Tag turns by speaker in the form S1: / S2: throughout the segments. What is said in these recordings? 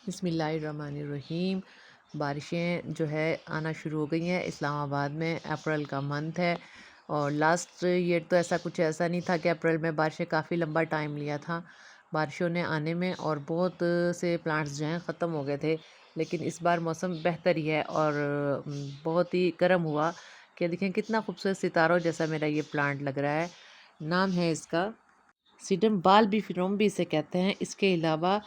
S1: बिस्मिल्लाहिर्रहमानिर्रहीम। बारिशें जो है आना शुरू हो गई हैं इस्लामाबाद में। अप्रैल का मंथ है और लास्ट ईयर तो ऐसा नहीं था कि अप्रैल में बारिशें काफ़ी लंबा टाइम लिया था बारिशों ने आने में, और बहुत से प्लांट्स जो हैं ख़त्म हो गए थे। लेकिन इस बार मौसम बेहतर ही है और बहुत ही गर्म हुआ कि देखें कितना खूबसूरत सितारों जैसा मेरा ये प्लांट लग रहा है। नाम है इसका सीडम बाल्बिफेरम भी इसे कहते हैं। इसके अलावा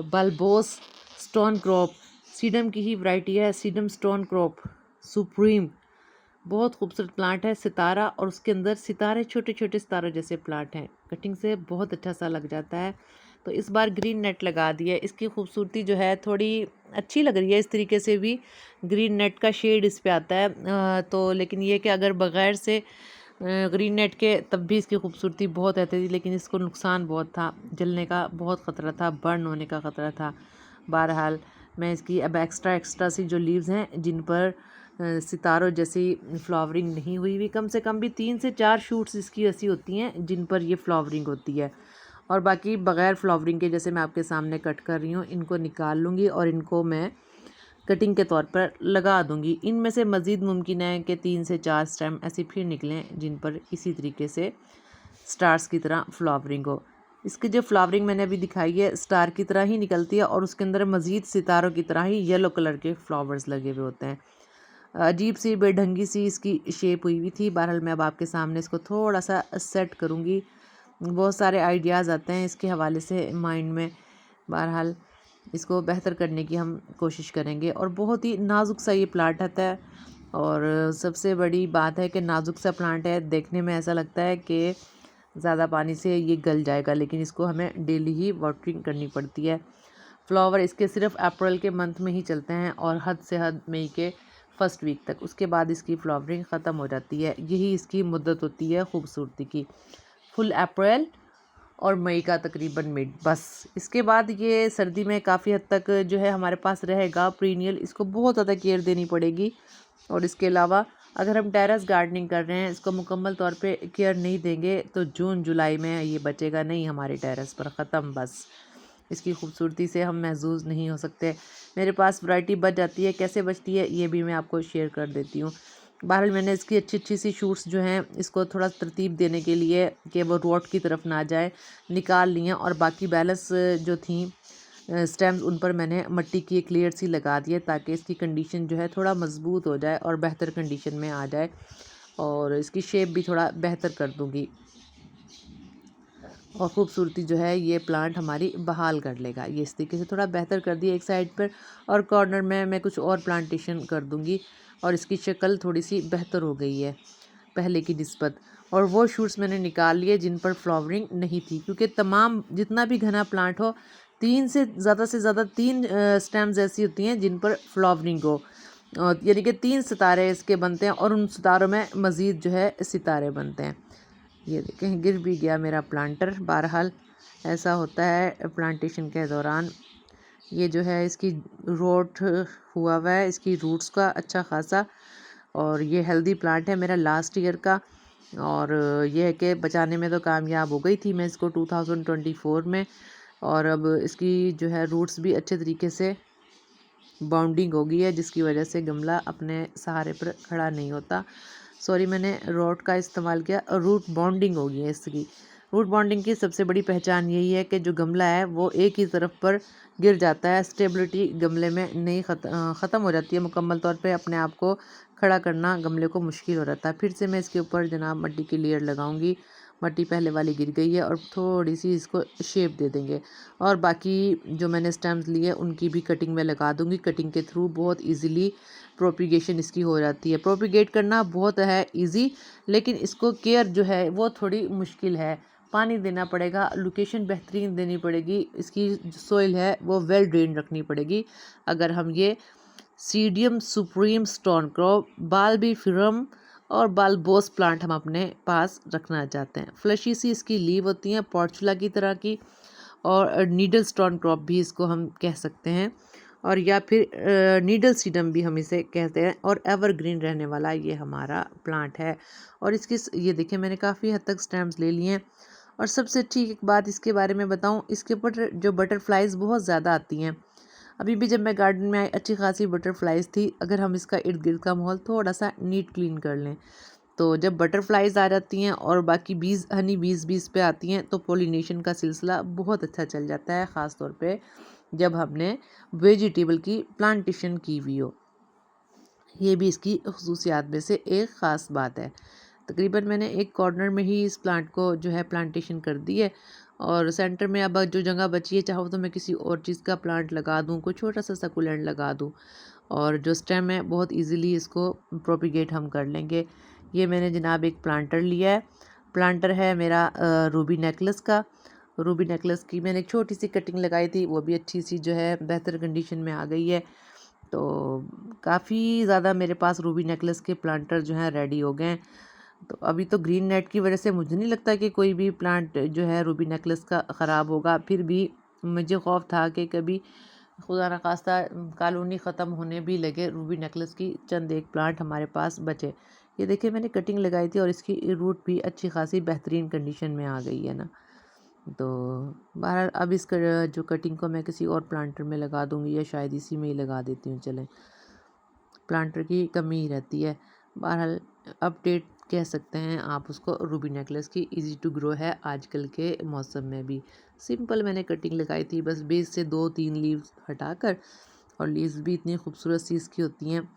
S1: बल्बोस स्टोन क्रॉप सीडम की ही वैरायटी है। सीडम स्टोन क्रॉप सुप्रीम बहुत खूबसूरत प्लांट है। सितारा, और उसके अंदर सितारे छोटे छोटे सितारों जैसे प्लांट हैं। कटिंग से बहुत अच्छा सा लग जाता है। तो इस बार ग्रीन नेट लगा दिया। इसकी खूबसूरती जो है थोड़ी अच्छी लग रही है। इस तरीके से भी ग्रीन नेट का शेड इस पे आता है। तो लेकिन ये कि अगर बगैर से ग्रीन नेट के तब भी इसकी खूबसूरती बहुत रहती थी, लेकिन इसको नुकसान बहुत था। जलने का बहुत ख़तरा था, बर्न होने का ख़तरा था। बहरहाल मैं इसकी अब एक्स्ट्रा सी जो लीव्स हैं जिन पर सितारों जैसी फ्लावरिंग नहीं हुई हुई, कम से कम भी 3 से 4 शूट्स इसकी ऐसी होती हैं जिन पर ये फ्लावरिंग होती है। और बाकी बग़ैर फ्लावरिंग के जैसे मैं आपके सामने कट कर रही हूँ, इनको निकाल लूँगी और इनको मैं कटिंग के तौर पर लगा दूँगी। इनमें से मज़ीद मुमकिन है कि 3 से 4 स्टेम ऐसे फिर निकलें जिन पर इसी तरीके से स्टार्स की तरह फ्लावरिंग हो। इसकी जो फ्लावरिंग मैंने अभी दिखाई है स्टार की तरह ही निकलती है, और उसके अंदर मज़ीद सितारों की तरह ही येलो कलर के फ्लावर्स लगे हुए होते हैं। अजीब सी बेढंगी सी इसकी शेप हुई हुई थी। बहरहाल मैं अब आपके सामने इसको थोड़ा सा सेट करूँगी। बहुत सारे आइडियाज़ आते हैं इसके हवाले से माइंड में। बहरहाल इसको बेहतर करने की हम कोशिश करेंगे। और बहुत ही नाजुक सा ये प्लांट आता है, और सबसे बड़ी बात है कि नाजुक सा प्लांट है। देखने में ऐसा लगता है कि ज़्यादा पानी से ये गल जाएगा, लेकिन इसको हमें डेली ही वाटरिंग करनी पड़ती है। फ्लावर इसके सिर्फ अप्रैल के मंथ में ही चलते हैं और हद से हद मई के फर्स्ट वीक तक। उसके बाद इसकी फ्लावरिंग ख़त्म हो जाती है। यही इसकी मुद्दत होती है खूबसूरती की। फुल अप्रैल और मई का तकरीबन मिड, बस इसके बाद ये सर्दी में काफ़ी हद तक जो है हमारे पास रहेगा पीरियड। इसको बहुत ज़्यादा केयर देनी पड़ेगी। और इसके अलावा अगर हम टेरेस गार्डनिंग कर रहे हैं, इसको मुकम्मल तौर पे केयर नहीं देंगे तो जून जुलाई में ये बचेगा नहीं हमारे टेरेस पर, ख़त्म बस। इसकी खूबसूरती से हम महजूज़ नहीं हो सकते। मेरे पास वैरायटी बच जाती है, कैसे बचती है ये भी मैं आपको शेयर कर देती हूँ। बहरहाल मैंने इसकी अच्छी सी शूट्स जो हैं इसको थोड़ा तरतीब देने के लिए कि वो रोट की तरफ ना जाए, निकाल ली हैं। और बाकी बैलेंस जो थी स्टेम्स उन पर मैंने मिट्टी की एक लेयर सी लगा दी है, ताकि इसकी कंडीशन जो है थोड़ा मज़बूत हो जाए और बेहतर कंडीशन में आ जाए। और इसकी शेप भी थोड़ा बेहतर कर दूँगी, और ख़ूबसूरती जो है ये प्लांट हमारी बहाल कर लेगा। ये इस तरीके से थोड़ा बेहतर कर दिया एक साइड पर, और कॉर्नर में मैं कुछ और प्लांटेशन कर दूँगी। और इसकी शक्ल थोड़ी सी बेहतर हो गई है पहले की निस्बत। और वो शूट्स मैंने निकाल लिए जिन पर फ्लावरिंग नहीं थी, क्योंकि तमाम जितना भी घना प्लांट हो, 3 से ज़्यादा 3 स्टेम्स ऐसी होती हैं जिन पर फ्लावरिंग हो। यानी कि 3 सितारे इसके बनते हैं, और उन सितारों में मज़ीद जो है सितारे बनते हैं। ये देखें गिर भी गया मेरा प्लांटर। बहरहाल ऐसा होता है प्लांटेशन के दौरान। ये जो है इसकी रोट हुआ है इसकी रूट्स का अच्छा खासा, और ये हेल्दी प्लांट है मेरा लास्ट ईयर का। और ये है कि बचाने में तो कामयाब हो गई थी मैं इसको 2024 में। और अब इसकी जो है रूट्स भी अच्छे तरीके से बाउंडिंग हो गई है, जिसकी वजह से गमला अपने सहारे पर खड़ा नहीं होता। सॉरी, मैंने रॉड का इस्तेमाल किया। रूट बॉन्डिंग हो गई है इसकी। रूट बॉन्डिंग की सबसे बड़ी पहचान यही है कि जो गमला है वो एक ही तरफ पर गिर जाता है। स्टेबिलिटी गमले में नहीं ख़त्म हो जाती है मुकम्मल तौर पे। अपने आप को खड़ा करना गमले को मुश्किल हो जाता है। फिर से मैं इसके ऊपर जनाब मिट्टी की लेयर लगाऊंगी। मिट्टी पहले वाली गिर गई है, और थोड़ी सी इसको शेप दे देंगे। और बाकी जो मैंने स्टेम्स लिए उनकी भी कटिंग में लगा दूंगी। कटिंग के थ्रू बहुत इजीली प्रोपिगेशन इसकी हो जाती है। प्रोपिगेट करना बहुत है इजी, लेकिन इसको केयर जो है वो थोड़ी मुश्किल है। पानी देना पड़ेगा, लोकेशन बेहतरीन देनी पड़ेगी, इसकी जो सोइल है वो वेल ड्रेन रखनी पड़ेगी। अगर हम ये सीडियम सुप्रीम स्टोन क्रॉप बाल्बिफेरम और बाल्बोस प्लांट हम अपने पास रखना चाहते हैं। फ्लशी सी इसकी लीव होती हैं पॉर्चुला की तरह की, और नीडल स्टोन क्रॉप भी इसको हम कह सकते हैं, और या फिर नीडल सीडम भी हम इसे कहते हैं। और एवरग्रीन रहने वाला ये हमारा प्लांट है। और इसकी ये देखिए मैंने काफ़ी हद तक स्टेम्स ले लिए हैं। और सबसे अच्छी एक बात इसके बारे में बताऊं, इसके ऊपर जो बटरफ्लाइज बहुत ज़्यादा आती हैं। अभी भी जब मैं गार्डन में आई अच्छी खासी बटरफ्लाइज थी। अगर हम इसका इर्द गिर्द का माहौल थोड़ा सा नीट क्लीन कर लें तो जब बटरफ्लाइज आ जाती हैं और बाकी बीज हनी बीज भी इस पे आती हैं तो पोलिनेशन का सिलसिला बहुत अच्छा चल जाता है, ख़ास तौर पे जब हमने वेजिटेबल की प्लांटेशन की हुई हो। ये भी इसकी खसूसियात में से एक ख़ास बात है। तकरीबन मैंने एक कॉर्नर में ही इस प्लांट को जो है प्लांटेशन कर दी है और सेंटर में अब जो जगह बची है चाहो तो मैं किसी और चीज़ का प्लांट लगा दूँ, कोई छोटा सा सकुलेंट लगा दूँ और जो स्टेम है बहुत इजीली इसको प्रोपिगेट हम कर लेंगे। ये मैंने जनाब एक प्लांटर लिया है। प्लांटर है मेरा रूबी नेकलेस का। रूबी नेकलेस की मैंने एक छोटी सी कटिंग लगाई थी, वो भी अच्छी सी जो है बेहतर कंडीशन में आ गई है। तो काफ़ी ज़्यादा मेरे पास रूबी नेकलेस के प्लांटर जो हैं रेडी हो गए हैं। तो अभी तो ग्रीन नेट की वजह से मुझे नहीं लगता कि कोई भी प्लांट जो है रूबी नेकलेस का ख़राब होगा। फिर भी मुझे खौफ था कि कभी खुदा न खास्ता कॉलोनी ख़त्म होने भी लगे, रूबी नेकलेस की चंद एक प्लांट हमारे पास बचे। ये देखिए मैंने कटिंग लगाई थी और इसकी रूट भी अच्छी खासी बेहतरीन कंडीशन में आ गई है ना। तो बहरहाल अब इस जो कटिंग को मैं किसी और प्लांटर में लगा दूंगी या शायद इसी में ही लगा देती हूँ। चलें, प्लांटर की कमी ही रहती है। बहरहाल अपडेट कह सकते हैं आप उसको रूबी नेकलेस की, इजी टू ग्रो है आजकल के मौसम में भी। सिंपल मैंने कटिंग लगाई थी बस बेस से 2-3 लीव्स हटाकर, और लीव्स भी इतनी खूबसूरत सी इसकी होती हैं,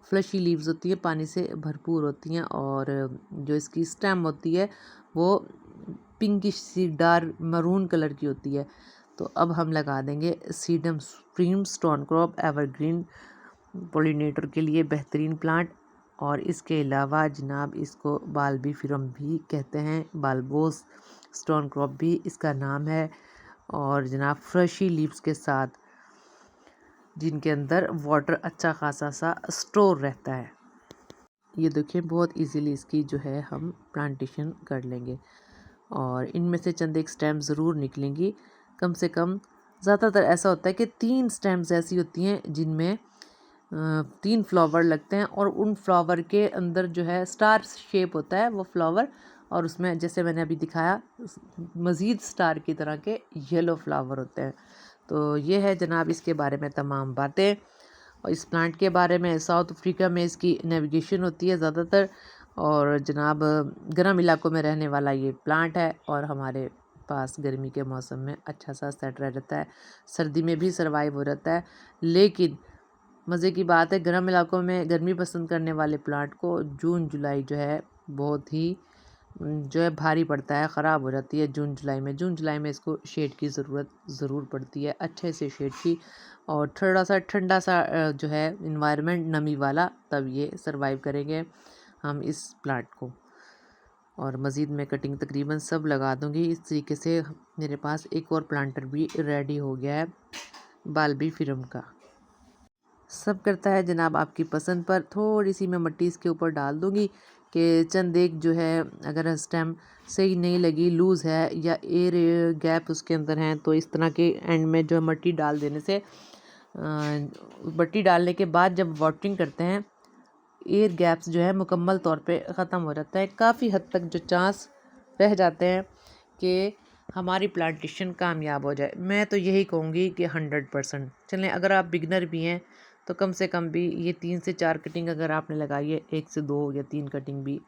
S1: फ्लशी लीव्स होती हैं, पानी से भरपूर होती हैं और जो इसकी स्टेम होती है वो पिंकिश सी डार्क मरून कलर की होती है। तो अब हम लगा देंगे sedum spurium stonecrop evergreen, pollinator के लिए बेहतरीन प्लांट। और इसके अलावा जनाब इसको बाल्बीफिरम भी कहते हैं, बाल्बोस स्टोन क्रॉप भी इसका नाम है। और जनाब फ्रेशी लीव्स के साथ जिनके अंदर वाटर अच्छा खासा सा स्टोर रहता है। ये देखिए बहुत इजीली इसकी जो है हम प्लांटेशन कर लेंगे और इनमें से चंद एक स्टेम ज़रूर निकलेंगी। कम से कम ज़्यादातर ऐसा होता है कि 3 स्टेम्स ऐसी होती हैं जिनमें 3 फ्लावर लगते हैं और उन फ्लावर के अंदर जो है स्टार शेप होता है वो फ्लावर, और उसमें जैसे मैंने अभी दिखाया मज़ीद स्टार की तरह के येलो फ्लावर होते हैं। तो ये है जनाब इसके बारे में तमाम बातें। और इस प्लांट के बारे में साउथ अफ्रीका में इसकी नेविगेशन होती है ज़्यादातर, और जनाब गर्म इलाकों में रहने वाला ये प्लांट है और हमारे पास गर्मी के मौसम में अच्छा सा सेट रह जाता है, सर्दी में भी सर्वाइव हो जाता है। लेकिन मज़े की बात है गर्म इलाकों में गर्मी पसंद करने वाले प्लांट को जून जुलाई जो है बहुत ही जो है भारी पड़ता है, ख़राब हो जाती है जून जुलाई में। जून जुलाई में इसको शेड की ज़रूरत ज़रूर पड़ती है, अच्छे से शेड की, और थोड़ा सा ठंडा सा जो है इन्वायरमेंट नमी वाला, तब ये सरवाइव करेंगे हम इस प्लांट को। और मज़ीद मैं कटिंग तकरीबन सब लगा दूंगी। इस तरीके से मेरे पास एक और प्लांटर भी रेडी हो गया है बाल्बीफिरम का। सब करता है जनाब आपकी पसंद पर। थोड़ी सी मैं मिट्टी इसके ऊपर डाल दूंगी कि चंद एक जो है अगर स्टेम सही नहीं लगी, लूज़ है या एयर गैप उसके अंदर हैं, तो इस तरह के एंड में जो मिट्टी डाल देने से मिट्टी डालने के बाद जब वाटरिंग करते हैं एयर गैप्स जो है मुकम्मल तौर पे ख़त्म हो जाता है। काफ़ी हद तक जो चांस रह जाते हैं कि हमारी प्लांटेशन कामयाब हो जाए। मैं तो यही कहूँगी कि 100%। चलें, अगर आप बिगनर भी हैं तो कम से कम भी ये 3 से 4 कटिंग अगर आपने लगाई है, 1 से 2 या 3 कटिंग भी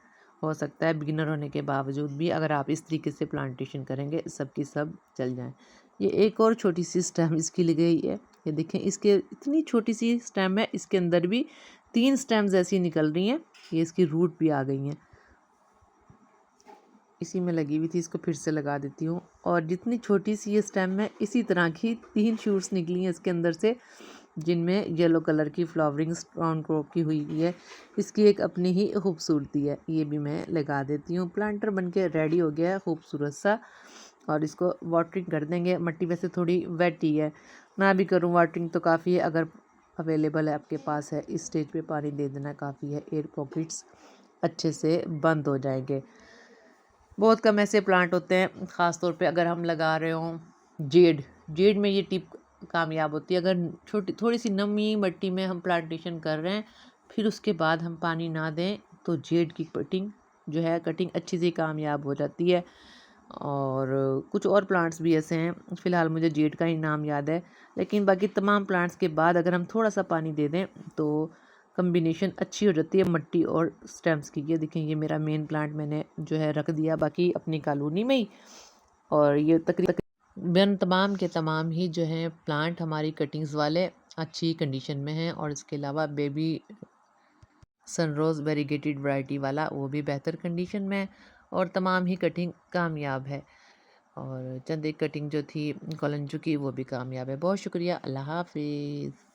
S1: हो सकता है बिगनर होने के बावजूद भी, अगर आप इस तरीके से प्लांटेशन करेंगे सब की सब चल जाएँ। ये एक और छोटी सी स्टेम इसकी लगी गई है, ये देखें इसके इतनी छोटी सी स्टेम है, इसके अंदर भी 3 स्टेम्स ऐसी निकल रही हैं, ये इसकी रूट भी आ गई हैं। इसी में लगी हुई थी, इसको फिर से लगा देती हूँ। और जितनी छोटी सी ये स्टेम है इसी तरह की 3 शूट्स निकली हैं इसके अंदर से, जिनमें येलो कलर की फ्लावरिंग स्टोन क्रॉप की हुई है। इसकी एक अपनी ही खूबसूरती है। ये भी मैं लगा देती हूँ। प्लांटर बनके रेडी हो गया है खूबसूरत सा, और इसको वाटरिंग कर देंगे। मिट्टी वैसे थोड़ी वेट ही है, ना भी करूँ वाटरिंग तो काफ़ी है, अगर अवेलेबल है आपके पास है इस स्टेज पे पानी दे देना काफ़ी है, एयर पॉकेट्स अच्छे से बंद हो जाएंगे। बहुत कम ऐसे प्लांट होते हैं, ख़ास तौर पे अगर हम लगा रहे हों जेड, जेड में ये टिप कामयाब होती है। अगर छोटी थोड़ी सी नमी मिट्टी में हम प्लांटेशन कर रहे हैं फिर उसके बाद हम पानी ना दें तो जेड की कटिंग जो है अच्छी सी कामयाब हो जाती है। और कुछ और प्लांट्स भी ऐसे हैं, फ़िलहाल मुझे जेड का ही नाम याद है, लेकिन बाकी तमाम प्लांट्स के बाद अगर हम थोड़ा सा पानी दे दें तो कम्बिनेशन अच्छी हो जाती है मट्टी और स्टेम्स की। ये देखें, ये मेरा मेन प्लांट मैंने जो है रख दिया बाकी अपनी कॉलोनी में ही। और ये तकरीबन तमाम के तमाम ही जो हैं प्लांट हमारी कटिंग्स वाले अच्छी कंडीशन में हैं। और इसके अलावा बेबी सनरोज़ वेरीगेटेड वैरायटी वाला वो भी बेहतर कंडीशन में है और तमाम ही कटिंग कामयाब है। और चंद एक कटिंग जो थी कॉलेंजो की वो भी कामयाब है। बहुत शुक्रिया। अल्लाह हाफ़िज़।